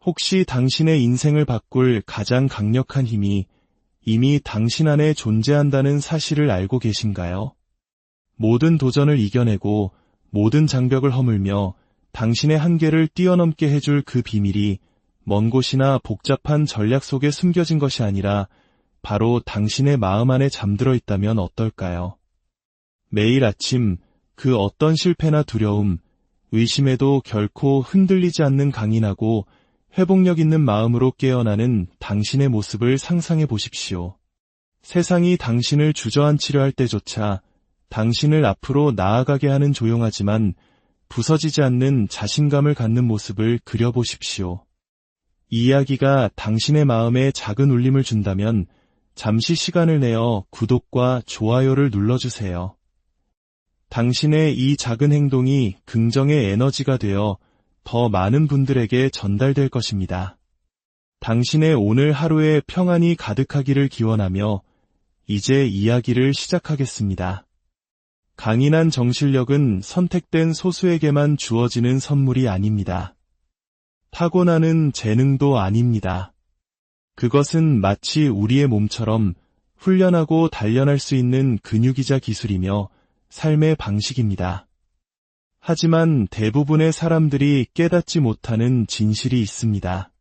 혹시 당신의 인생을 바꿀 가장 강력한 힘이 이미 당신 안에 존재한다는 사실을 알고 계신가요? 모든 도전을 이겨내고 모든 장벽을 허물며 당신의 한계를 뛰어넘게 해줄 그 비밀이 먼 곳이나 복잡한 전략 속에 숨겨진 것이 아니라 바로 당신의 마음 안에 잠들어 있다면 어떨까요? 매일 아침 그 어떤 실패나 두려움, 의심에도 결코 흔들리지 않는 강인하고 회복력 있는 마음으로 깨어나는 당신의 모습을 상상해 보십시오. 세상이 당신을 주저앉히려 할 때조차 당신을 앞으로 나아가게 하는 조용하지만 부서지지 않는 자신감을 갖는 모습을 그려보십시오. 이 이야기가 당신의 마음에 작은 울림을 준다면 잠시 시간을 내어 구독과 좋아요를 눌러주세요. 당신의 이 작은 행동이 긍정의 에너지가 되어 더 많은 분들에게 전달될 것입니다. 당신의 오늘 하루에 평안이 가득하기를 기원하며 이제 이야기를 시작하겠습니다. 강인한 정신력은 선택된 소수에게만 주어지는 선물이 아닙니다. 타고나는 재능도 아닙니다. 그것은 마치 우리의 몸처럼 훈련하고 단련할 수 있는 근육이자 기술이며 삶의 방식입니다. 하지만 대부분의 사람들이 깨닫지 못하는 진실이 있습니다.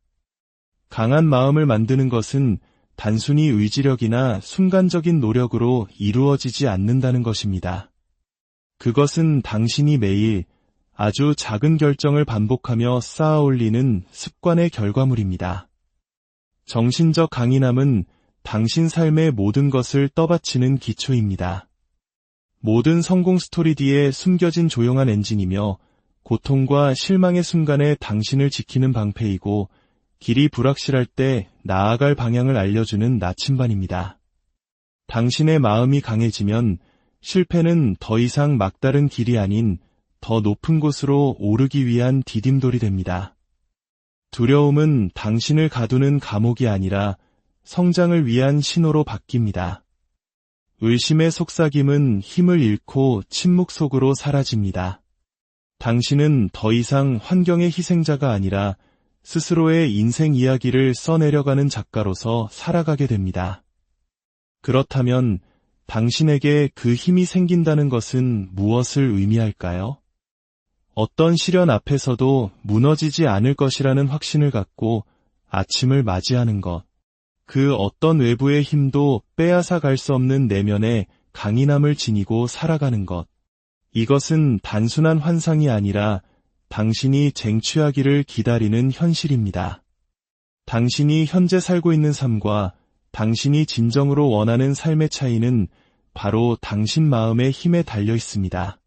강한 마음을 만드는 것은 단순히 의지력이나 순간적인 노력으로 이루어지지 않는다는 것입니다. 그것은 당신이 매일 아주 작은 결정을 반복하며 쌓아 올리는 습관의 결과물입니다. 정신적 강인함은 당신 삶의 모든 것을 떠받치는 기초입니다. 모든 성공 스토리 뒤에 숨겨진 조용한 엔진이며 고통과 실망의 순간에 당신을 지키는 방패이고 길이 불확실할 때 나아갈 방향을 알려주는 나침반입니다. 당신의 마음이 강해지면 실패는 더 이상 막다른 길이 아닌 더 높은 곳으로 오르기 위한 디딤돌이 됩니다. 두려움은 당신을 가두는 감옥이 아니라 성장을 위한 신호로 바뀝니다. 의심의 속삭임은 힘을 잃고 침묵 속으로 사라집니다. 당신은 더 이상 환경의 희생자가 아니라 스스로의 인생 이야기를 써내려가는 작가로서 살아가게 됩니다. 그렇다면 당신에게 그 힘이 생긴다는 것은 무엇을 의미할까요? 어떤 시련 앞에서도 무너지지 않을 것이라는 확신을 갖고 아침을 맞이하는 것. 그 어떤 외부의 힘도 빼앗아 갈 수 없는 내면의 강인함을 지니고 살아가는 것. 이것은 단순한 환상이 아니라 당신이 쟁취하기를 기다리는 현실입니다. 당신이 현재 살고 있는 삶과 당신이 진정으로 원하는 삶의 차이는 바로 당신 마음의 힘에 달려 있습니다.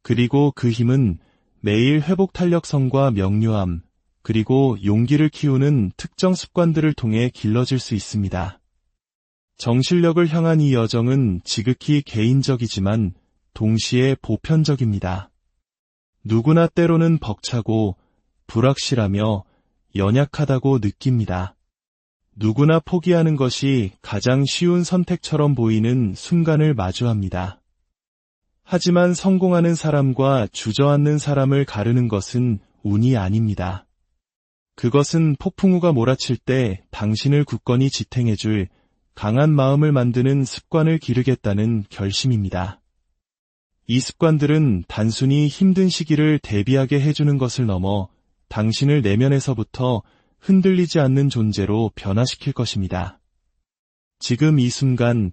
그리고 그 힘은 매일 회복 탄력성과 명료함, 그리고 용기를 키우는 특정 습관들을 통해 길러질 수 있습니다. 정신력을 향한 이 여정은 지극히 개인적이지만 동시에 보편적입니다. 누구나 때로는 벅차고 불확실하며 연약하다고 느낍니다. 누구나 포기하는 것이 가장 쉬운 선택처럼 보이는 순간을 마주합니다. 하지만 성공하는 사람과 주저앉는 사람을 가르는 것은 운이 아닙니다. 그것은 폭풍우가 몰아칠 때 당신을 굳건히 지탱해줄 강한 마음을 만드는 습관을 기르겠다는 결심입니다. 이 습관들은 단순히 힘든 시기를 대비하게 해주는 것을 넘어 당신을 내면에서부터 흔들리지 않는 존재로 변화시킬 것입니다. 지금 이 순간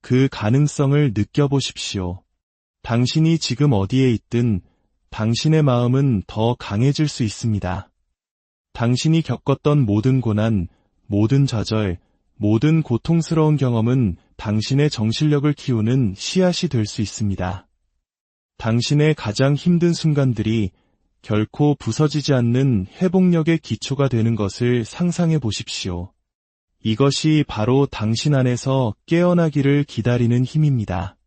그 가능성을 느껴보십시오. 당신이 지금 어디에 있든 당신의 마음은 더 강해질 수 있습니다. 당신이 겪었던 모든 고난, 모든 좌절, 모든 고통스러운 경험은 당신의 정신력을 키우는 씨앗이 될 수 있습니다. 당신의 가장 힘든 순간들이 결코 부서지지 않는 회복력의 기초가 되는 것을 상상해 보십시오. 이것이 바로 당신 안에서 깨어나기를 기다리는 힘입니다.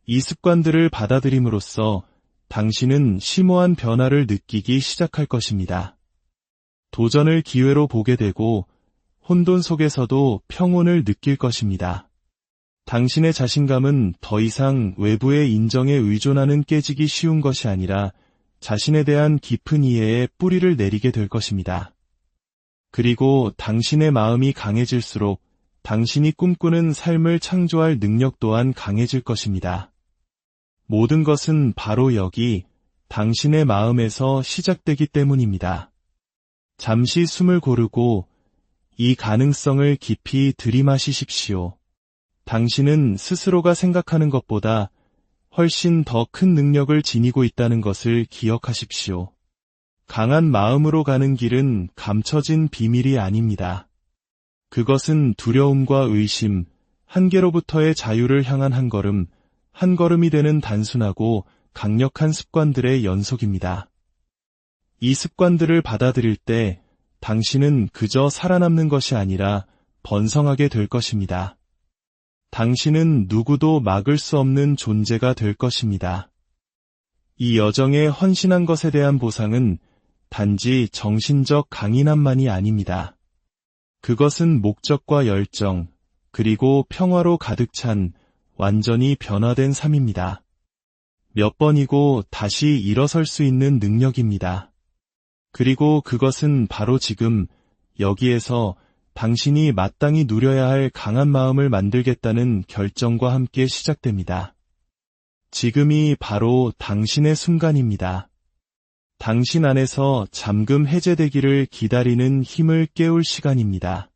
이 습관들을 받아들임으로써 당신은 심오한 변화를 느끼기 시작할 것입니다. 도전을 기회로 보게 되고 혼돈 속에서도 평온을 느낄 것입니다. 당신의 자신감은 더 이상 외부의 인정에 의존하는 깨지기 쉬운 것이 아니라 자신에 대한 깊은 이해에 뿌리를 내리게 될 것입니다. 그리고 당신의 마음이 강해질수록 당신이 꿈꾸는 삶을 창조할 능력 또한 강해질 것입니다. 모든 것은 바로 여기 당신의 마음에서 시작되기 때문입니다. 잠시 숨을 고르고 이 가능성을 깊이 들이마시십시오. 당신은 스스로가 생각하는 것보다 훨씬 더 큰 능력을 지니고 있다는 것을 기억하십시오. 강한 마음으로 가는 길은 감춰진 비밀이 아닙니다. 그것은 두려움과 의심, 한계로부터의 자유를 향한 한 걸음이 되는 단순하고 강력한 습관들의 연속입니다. 이 습관들을 받아들일 때 당신은 그저 살아남는 것이 아니라 번성하게 될 것입니다. 당신은 누구도 막을 수 없는 존재가 될 것입니다. 이 여정에 헌신한 것에 대한 보상은 단지 정신적 강인함만이 아닙니다. 그것은 목적과 열정, 그리고 평화로 가득 찬 완전히 변화된 삶입니다. 몇 번이고 다시 일어설 수 있는 능력입니다. 그리고 그것은 바로 지금 여기에서 당신이 마땅히 누려야 할 강한 마음을 만들겠다는 결정과 함께 시작됩니다. 지금이 바로 당신의 순간입니다. 당신 안에서 잠금 해제되기를 기다리는 힘을 깨울 시간입니다.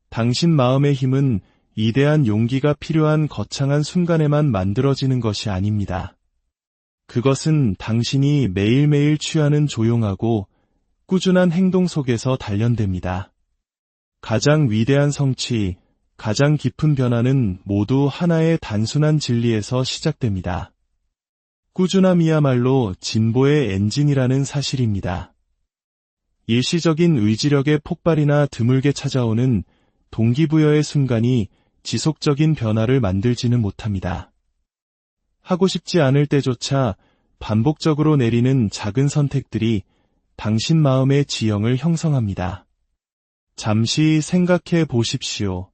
당신 마음의 힘은 위대한 용기가 필요한 거창한 순간에만 만들어지는 것이 아닙니다. 그것은 당신이 매일매일 취하는 조용하고 꾸준한 행동 속에서 단련됩니다. 가장 위대한 성취, 가장 깊은 변화는 모두 하나의 단순한 진리에서 시작됩니다. 꾸준함이야말로 진보의 엔진이라는 사실입니다. 일시적인 의지력의 폭발이나 드물게 찾아오는 동기부여의 순간이 지속적인 변화를 만들지는 못합니다. 하고 싶지 않을 때조차 반복적으로 내리는 작은 선택들이 당신 마음의 지형을 형성합니다. 잠시 생각해 보십시오.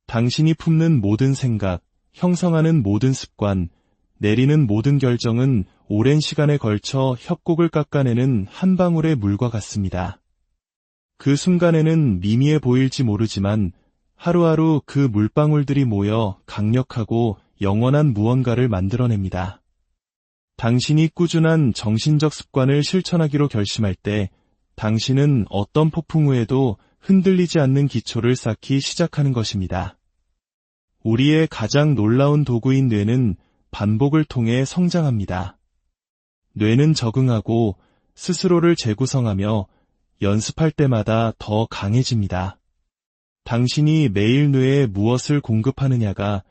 당신이 품는 모든 생각, 형성하는 모든 습관, 내리는 모든 결정은 오랜 시간에 걸쳐 협곡을 깎아내는 한 방울의 물과 같습니다. 그 순간에는 미미해 보일지 모르지만 하루하루 그 물방울들이 모여 강력하고 영원한 무언가를 만들어냅니다. 당신이 꾸준한 정신적 습관을 실천하기로 결심할 때 당신은 어떤 폭풍 후에도 흔들리지 않는 기초를 쌓기 시작하는 것입니다. 우리의 가장 놀라운 도구인 뇌는 반복을 통해 성장합니다. 뇌는 적응하고 스스로를 재구성하며 연습할 때마다 더 강해집니다. 당신이 매일 뇌에 무엇을 공급하느냐가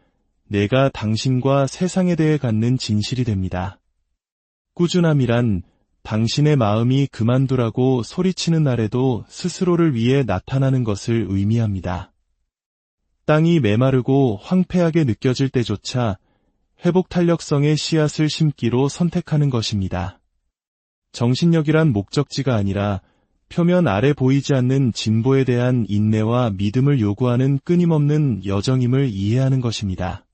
내가 당신과 세상에 대해 갖는 진실이 됩니다. 꾸준함이란 당신의 마음이 그만두라고 소리치는 날에도 스스로를 위해 나타나는 것을 의미합니다. 땅이 메마르고 황폐하게 느껴질 때조차 회복 탄력성의 씨앗을 심기로 선택하는 것입니다. 정신력이란 목적지가 아니라 표면 아래 보이지 않는 진보에 대한 인내와 믿음을 요구하는 끊임없는 여정임을 이해하는 것입니다.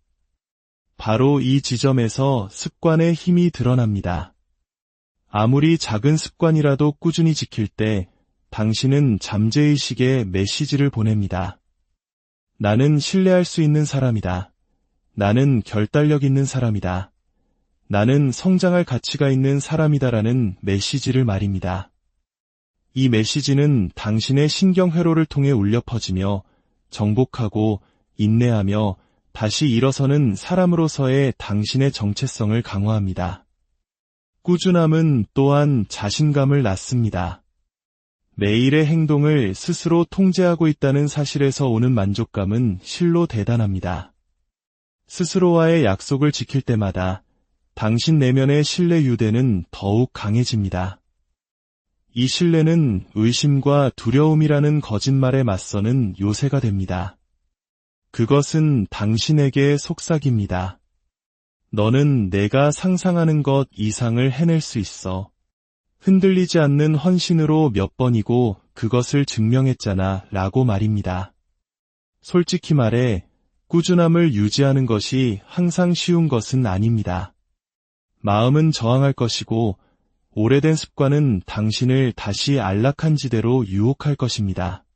바로 이 지점에서 습관의 힘이 드러납니다. 아무리 작은 습관이라도 꾸준히 지킬 때 당신은 잠재의식에 메시지를 보냅니다. 나는 신뢰할 수 있는 사람이다. 나는 결단력 있는 사람이다. 나는 성장할 가치가 있는 사람이다라는 메시지를 말입니다. 이 메시지는 당신의 신경회로를 통해 울려 퍼지며 정복하고 인내하며 다시 일어서는 사람으로서의 당신의 정체성을 강화합니다. 꾸준함은 또한 자신감을 낳습니다. 매일의 행동을 스스로 통제하고 있다는 사실에서 오는 만족감은 실로 대단합니다. 스스로와의 약속을 지킬 때마다 당신 내면의 신뢰 유대는 더욱 강해집니다. 이 신뢰는 의심과 두려움이라는 거짓말에 맞서는 요새가 됩니다. 그것은 당신에게 속삭입니다. 너는 내가 상상하는 것 이상을 해낼 수 있어. 흔들리지 않는 헌신으로 몇 번이고 그것을 증명했잖아 라고 말입니다. 솔직히 말해 꾸준함을 유지하는 것이 항상 쉬운 것은 아닙니다. 마음은 저항할 것이고 오래된 습관은 당신을 다시 안락한 지대로 유혹할 것입니다.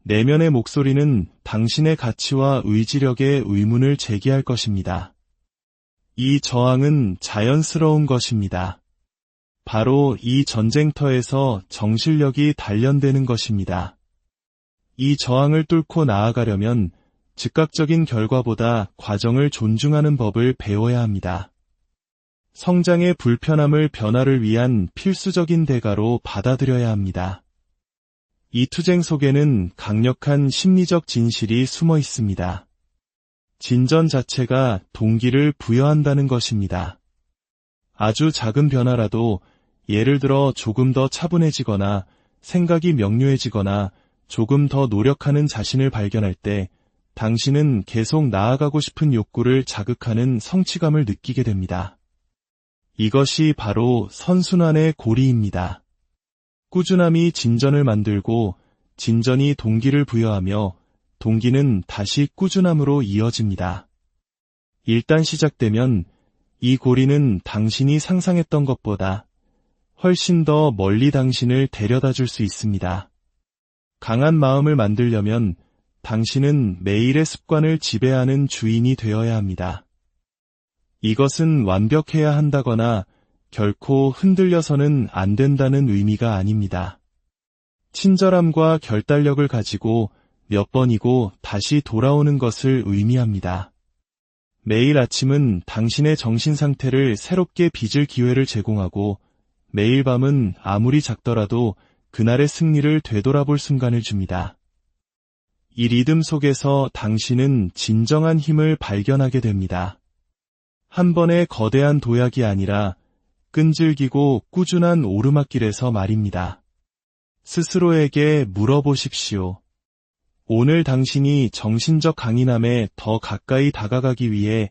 내면의 목소리는 당신의 가치와 의지력에 의문을 제기할 것입니다. 이 저항은 자연스러운 것입니다. 바로 이 전쟁터에서 정신력이 단련되는 것입니다. 이 저항을 뚫고 나아가려면 즉각적인 결과보다 과정을 존중하는 법을 배워야 합니다. 성장의 불편함을 변화를 위한 필수적인 대가로 받아들여야 합니다. 이 투쟁 속에는 강력한 심리적 진실이 숨어 있습니다. 진전 자체가 동기를 부여한다는 것입니다. 아주 작은 변화라도 예를 들어 조금 더 차분해지거나 생각이 명료해지거나 조금 더 노력하는 자신을 발견할 때 당신은 계속 나아가고 싶은 욕구를 자극하는 성취감을 느끼게 됩니다. 이것이 바로 선순환의 고리입니다. 꾸준함이 진전을 만들고 진전이 동기를 부여하며 동기는 다시 꾸준함으로 이어집니다. 일단 시작되면 이 고리는 당신이 상상했던 것보다 훨씬 더 멀리 당신을 데려다 줄 수 있습니다. 강한 마음을 만들려면 당신은 매일의 습관을 지배하는 주인이 되어야 합니다. 이것은 완벽해야 한다거나 결코 흔들려서는 안 된다는 의미가 아닙니다. 친절함과 결단력을 가지고 몇 번이고 다시 돌아오는 것을 의미합니다. 매일 아침은 당신의 정신 상태를 새롭게 빚을 기회를 제공하고 매일 밤은 아무리 작더라도 그날의 승리를 되돌아볼 순간을 줍니다. 이 리듬 속에서 당신은 진정한 힘을 발견하게 됩니다. 한 번의 거대한 도약이 아니라 끈질기고 꾸준한 오르막길에서 말입니다. 스스로에게 물어보십시오. 오늘 당신이 정신적 강인함에 더 가까이 다가가기 위해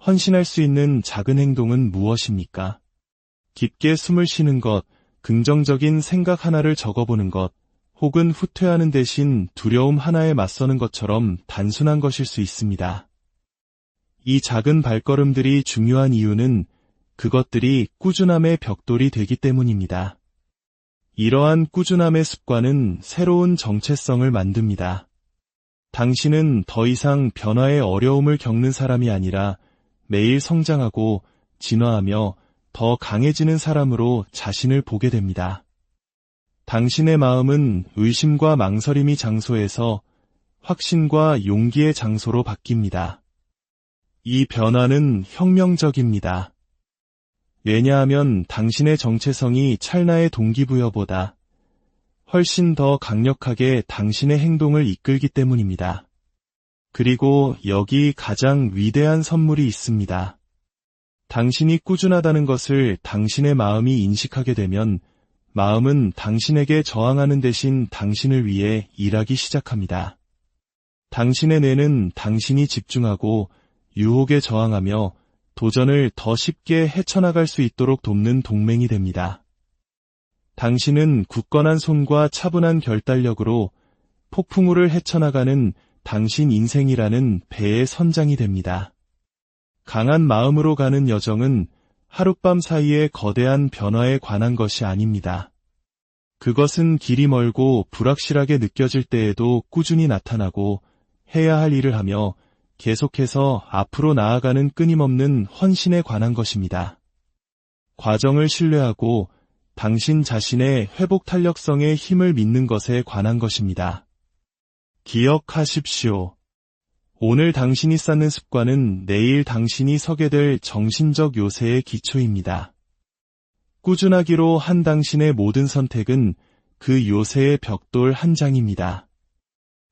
헌신할 수 있는 작은 행동은 무엇입니까? 깊게 숨을 쉬는 것, 긍정적인 생각 하나를 적어보는 것, 혹은 후퇴하는 대신 두려움 하나에 맞서는 것처럼 단순한 것일 수 있습니다. 이 작은 발걸음들이 중요한 이유는 그것들이 꾸준함의 벽돌이 되기 때문입니다. 이러한 꾸준함의 습관은 새로운 정체성을 만듭니다. 당신은 더 이상 변화의 어려움을 겪는 사람이 아니라 매일 성장하고 진화하며 더 강해지는 사람으로 자신을 보게 됩니다. 당신의 마음은 의심과 망설임이 장소에서 확신과 용기의 장소로 바뀝니다. 이 변화는 혁명적입니다. 왜냐하면 당신의 정체성이 찰나의 동기부여보다 훨씬 더 강력하게 당신의 행동을 이끌기 때문입니다. 그리고 여기 가장 위대한 선물이 있습니다. 당신이 꾸준하다는 것을 당신의 마음이 인식하게 되면 마음은 당신에게 저항하는 대신 당신을 위해 일하기 시작합니다. 당신의 뇌는 당신이 집중하고 유혹에 저항하며 도전을 더 쉽게 헤쳐나갈 수 있도록 돕는 동맹이 됩니다. 당신은 굳건한 손과 차분한 결단력으로 폭풍우를 헤쳐나가는 당신 인생이라는 배의 선장이 됩니다. 강한 마음으로 가는 여정은 하룻밤 사이의 거대한 변화에 관한 것이 아닙니다. 그것은 길이 멀고 불확실하게 느껴질 때에도 꾸준히 나타나고 해야 할 일을 하며 계속해서 앞으로 나아가는 끊임없는 헌신에 관한 것입니다. 과정을 신뢰하고 당신 자신의 회복 탄력성에 힘을 믿는 것에 관한 것입니다. 기억하십시오. 오늘 당신이 쌓는 습관은 내일 당신이 서게 될 정신적 요새의 기초입니다. 꾸준하기로 한 당신의 모든 선택은 그 요새의 벽돌 한 장입니다.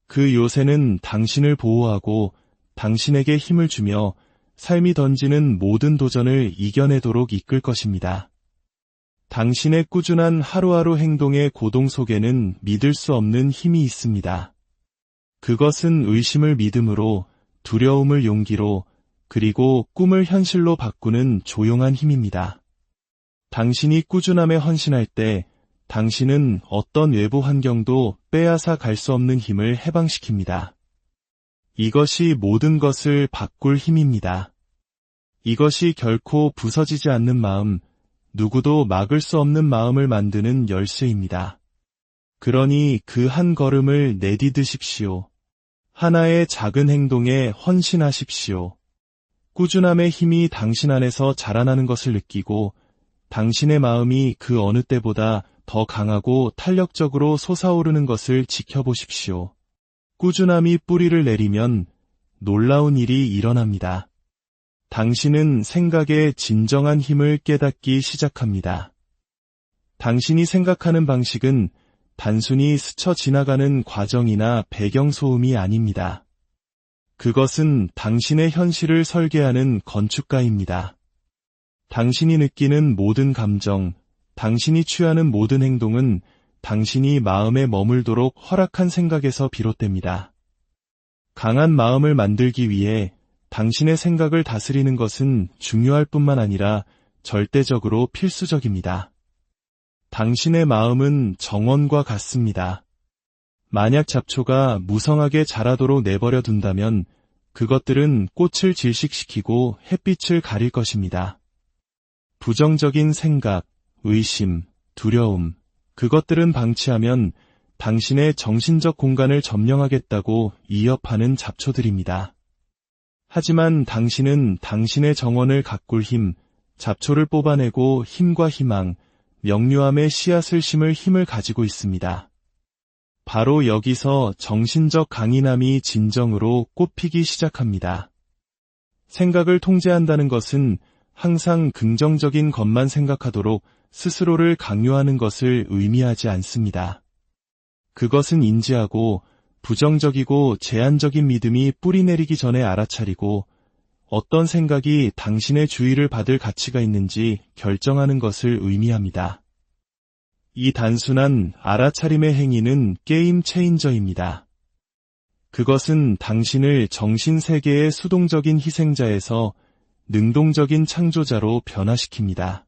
그 요새는 당신을 보호하고 당신에게 힘을 주며 삶이 던지는 모든 도전을 이겨내도록 이끌 것입니다. 당신의 꾸준한 하루하루 행동의 고동 속에는 믿을 수 없는 힘이 있습니다. 그것은 의심을 믿음으로, 두려움을 용기로, 그리고 꿈을 현실로 바꾸는 조용한 힘입니다. 당신이 꾸준함에 헌신할 때 당신은 어떤 외부 환경도 빼앗아 갈 수 없는 힘을 해방시킵니다. 이것이 모든 것을 바꿀 힘입니다. 이것이 결코 부서지지 않는 마음, 누구도 막을 수 없는 마음을 만드는 열쇠입니다. 그러니 그 한 걸음을 내디드십시오. 하나의 작은 행동에 헌신하십시오. 꾸준함의 힘이 당신 안에서 자라나는 것을 느끼고 당신의 마음이 그 어느 때보다 더 강하고 탄력적으로 솟아오르는 것을 지켜보십시오. 꾸준함이 뿌리를 내리면 놀라운 일이 일어납니다. 당신은 생각의 진정한 힘을 깨닫기 시작합니다. 당신이 생각하는 방식은 단순히 스쳐 지나가는 과정이나 배경소음이 아닙니다. 그것은 당신의 현실을 설계하는 건축가입니다. 당신이 느끼는 모든 감정, 당신이 취하는 모든 행동은 당신이 마음에 머물도록 허락한 생각에서 비롯됩니다. 강한 마음을 만들기 위해 당신의 생각을 다스리는 것은 중요할 뿐만 아니라 절대적으로 필수적입니다. 당신의 마음은 정원과 같습니다. 만약 잡초가 무성하게 자라도록 내버려 둔다면 그것들은 꽃을 질식시키고 햇빛을 가릴 것입니다. 부정적인 생각, 의심, 두려움, 그것들은 방치하면 당신의 정신적 공간을 점령하겠다고 위협하는 잡초들입니다. 하지만 당신은 당신의 정원을 가꿀 힘, 잡초를 뽑아내고 힘과 희망, 명료함의 씨앗을 심을 힘을 가지고 있습니다. 바로 여기서 정신적 강인함이 진정으로 꽃피기 시작합니다. 생각을 통제한다는 것은 항상 긍정적인 것만 생각하도록 스스로를 강요하는 것을 의미하지 않습니다. 그것은 인지하고 부정적이고 제한적인 믿음이 뿌리내리기 전에 알아차리고 어떤 생각이 당신의 주의를 받을 가치가 있는지 결정하는 것을 의미합니다. 이 단순한 알아차림의 행위는 게임 체인저입니다. 그것은 당신을 정신세계의 수동적인 희생자에서 능동적인 창조자로 변화시킵니다.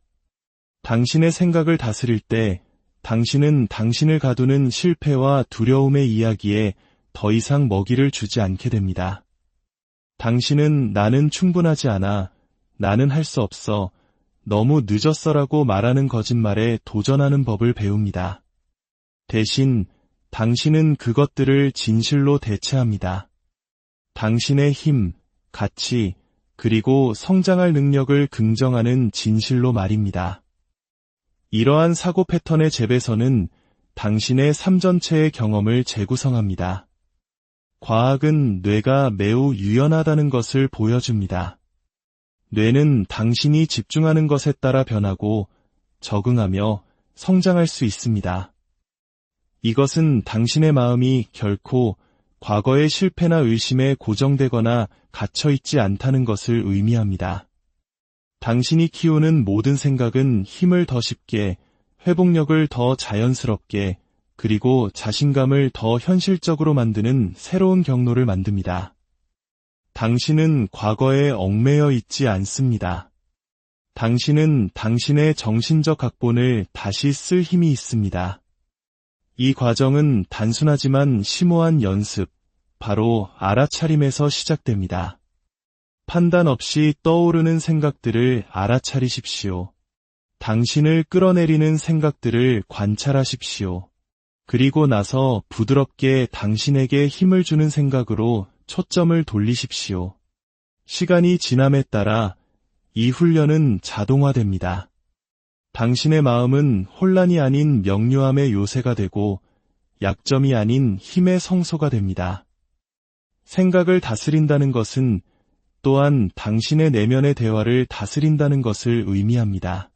당신의 생각을 다스릴 때 당신은 당신을 가두는 실패와 두려움의 이야기에 더 이상 먹이를 주지 않게 됩니다. 당신은 나는 충분하지 않아, 나는 할 수 없어, 너무 늦었어라고 말하는 거짓말에 도전하는 법을 배웁니다. 대신 당신은 그것들을 진실로 대체합니다. 당신의 힘, 가치, 그리고 성장할 능력을 긍정하는 진실로 말입니다. 이러한 사고 패턴의 재배선은 당신의 삶 전체의 경험을 재구성합니다. 과학은 뇌가 매우 유연하다는 것을 보여줍니다. 뇌는 당신이 집중하는 것에 따라 변하고 적응하며 성장할 수 있습니다. 이것은 당신의 마음이 결코 과거의 실패나 의심에 고정되거나 갇혀있지 않다는 것을 의미합니다. 당신이 키우는 모든 생각은 힘을 더 쉽게, 회복력을 더 자연스럽게, 그리고 자신감을 더 현실적으로 만드는 새로운 경로를 만듭니다. 당신은 과거에 얽매여 있지 않습니다. 당신은 당신의 정신적 각본을 다시 쓸 힘이 있습니다. 이 과정은 단순하지만 심오한 연습, 바로 알아차림에서 시작됩니다. 판단 없이 떠오르는 생각들을 알아차리십시오. 당신을 끌어내리는 생각들을 관찰하십시오. 그리고 나서 부드럽게 당신에게 힘을 주는 생각으로 초점을 돌리십시오. 시간이 지남에 따라 이 훈련은 자동화됩니다. 당신의 마음은 혼란이 아닌 명료함의 요새가 되고 약점이 아닌 힘의 성소가 됩니다. 생각을 다스린다는 것은 또한 당신의 내면의 대화를 다스린다는 것을 의미합니다.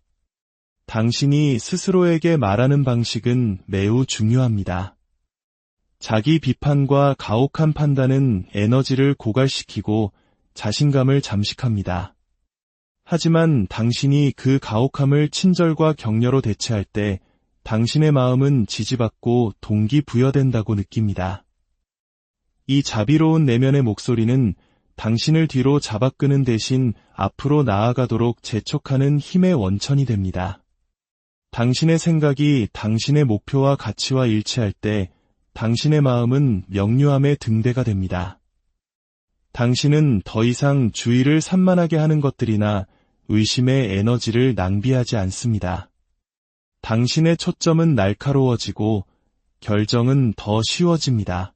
당신이 스스로에게 말하는 방식은 매우 중요합니다. 자기 비판과 가혹한 판단은 에너지를 고갈시키고 자신감을 잠식합니다. 하지만 당신이 그 가혹함을 친절과 격려로 대체할 때 당신의 마음은 지지받고 동기부여된다고 느낍니다. 이 자비로운 내면의 목소리는 당신을 뒤로 잡아끄는 대신 앞으로 나아가도록 재촉하는 힘의 원천이 됩니다. 당신의 생각이 당신의 목표와 가치와 일치할 때 당신의 마음은 명료함의 등대가 됩니다. 당신은 더 이상 주의를 산만하게 하는 것들이나 의심의 에너지를 낭비하지 않습니다. 당신의 초점은 날카로워지고 결정은 더 쉬워집니다.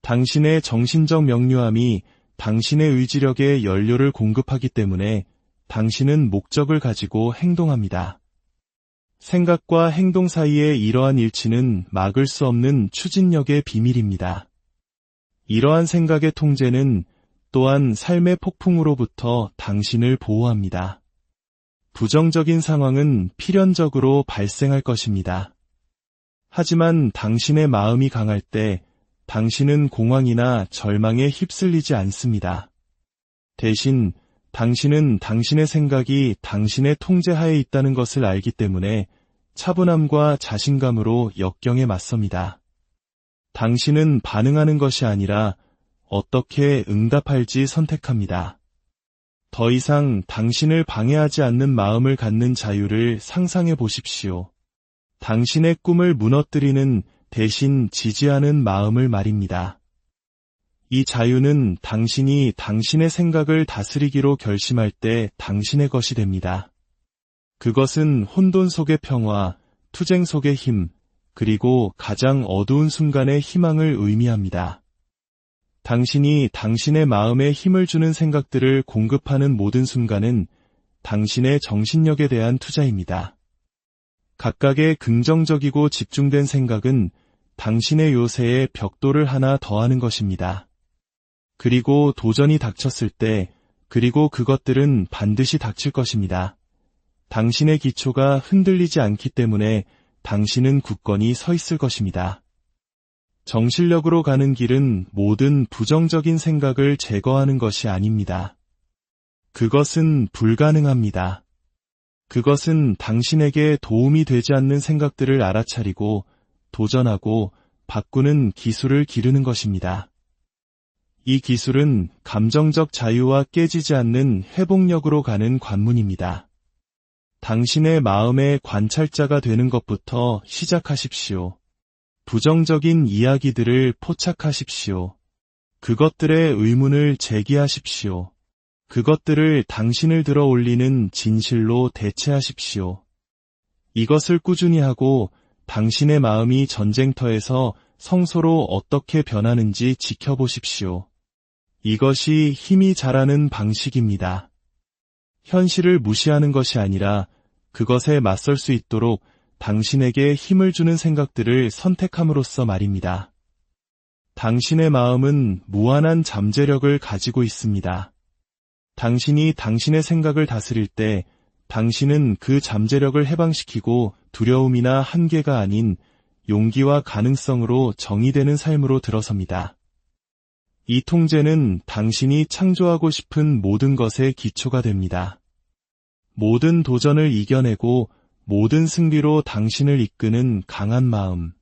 당신의 정신적 명료함이 당신의 의지력에 연료를 공급하기 때문에 당신은 목적을 가지고 행동합니다. 생각과 행동 사이의 이러한 일치는 막을 수 없는 추진력의 비밀입니다. 이러한 생각의 통제는 또한 삶의 폭풍으로부터 당신을 보호합니다. 부정적인 상황은 필연적으로 발생할 것입니다. 하지만 당신의 마음이 강할 때 당신은 공황이나 절망에 휩쓸리지 않습니다. 대신 당신은 당신의 생각이 당신의 통제하에 있다는 것을 알기 때문에 차분함과 자신감으로 역경에 맞섭니다. 당신은 반응하는 것이 아니라 어떻게 응답할지 선택합니다. 더 이상 당신을 방해하지 않는 마음을 갖는 자유를 상상해 보십시오. 당신의 꿈을 무너뜨리는 대신 지지하는 마음을 말입니다. 이 자유는 당신이 당신의 생각을 다스리기로 결심할 때 당신의 것이 됩니다. 그것은 혼돈 속의 평화, 투쟁 속의 힘, 그리고 가장 어두운 순간의 희망을 의미합니다. 당신이 당신의 마음에 힘을 주는 생각들을 공급하는 모든 순간은 당신의 정신력에 대한 투자입니다. 각각의 긍정적이고 집중된 생각은 당신의 요새에 벽돌을 하나 더하는 것입니다. 그리고 도전이 닥쳤을 때, 그리고 그것들은 반드시 닥칠 것입니다. 당신의 기초가 흔들리지 않기 때문에 당신은 굳건히 서 있을 것입니다. 정신력으로 가는 길은 모든 부정적인 생각을 제거하는 것이 아닙니다. 그것은 불가능합니다. 그것은 당신에게 도움이 되지 않는 생각들을 알아차리고 도전하고 바꾸는 기술을 기르는 것입니다. 이 기술은 감정적 자유와 깨지지 않는 회복력으로 가는 관문입니다. 당신의 마음의 관찰자가 되는 것부터 시작하십시오. 부정적인 이야기들을 포착하십시오. 그것들의 의문을 제기하십시오. 그것들을 당신을 들어 올리는 진실로 대체하십시오. 이것을 꾸준히 하고 당신의 마음이 전쟁터에서 성소로 어떻게 변하는지 지켜보십시오. 이것이 힘이 자라는 방식입니다. 현실을 무시하는 것이 아니라 그것에 맞설 수 있도록 당신에게 힘을 주는 생각들을 선택함으로써 말입니다. 당신의 마음은 무한한 잠재력을 가지고 있습니다. 당신이 당신의 생각을 다스릴 때 당신은 그 잠재력을 해방시키고 두려움이나 한계가 아닌 용기와 가능성으로 정의되는 삶으로 들어섭니다. 이 통제는 당신이 창조하고 싶은 모든 것의 기초가 됩니다. 모든 도전을 이겨내고 모든 승리로 당신을 이끄는 강한 마음.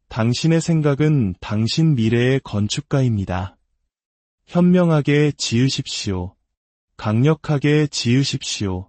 당신의 생각은 당신 미래의 건축가입니다. 현명하게 지으십시오. 강력하게 지으십시오.